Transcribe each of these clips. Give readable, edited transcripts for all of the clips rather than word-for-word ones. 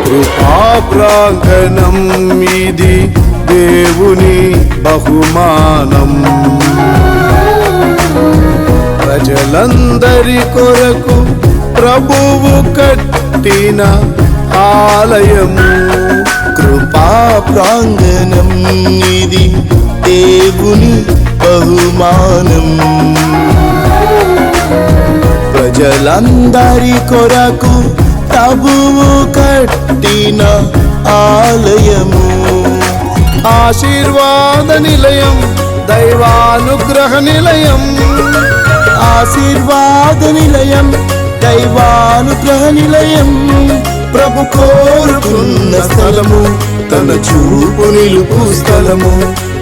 కృపా ప్రాంగణం ఇది దేవుని బహుమానం. ప్రజలందరి కొరకు ప్రభువు కట్టిన ఆలయము. కృపా ప్రాంగణం ఇది దేవుని బహుమానం. ప్రజలందరి కొరకు ప్రభువు కట్టిన ఆలయము. ఆశీర్వాద నిలయం, దైవానుగ్రహ నిలయం. ఆశీర్వాద నిలయం, దైవానుగ్రహ నిలయం. ప్రభు కోరుకున్న స్థలము, తన చూపు నిలుపు స్థలము.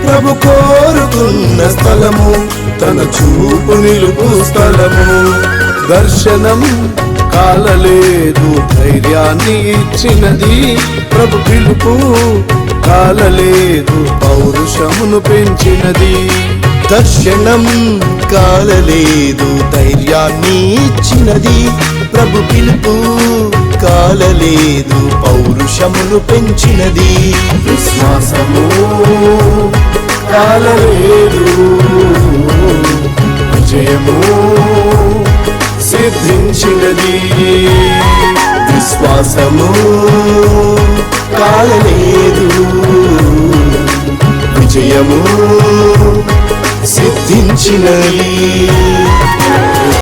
ప్రభు కోరుకున్న స్థలము, తన చూపు నిలుపు స్థలము. దర్శనం కాలలేదు, ధైర్యాన్ని ఇచ్చినది ప్రభు పిలుపు. కాలలేదు, పౌరుషమును పెంచినది. దర్శనం కాలలేదు, ధైర్యాన్ని ఇచ్చినది ప్రభు పిలుపు. కాలలేదు, పౌరుషమును పెంచినది. విశ్వాసము కాలలేదు, విజయము సిద్ధించినది. విశ్వాసము కాలలేదు, విజయము సిద్ధించినది.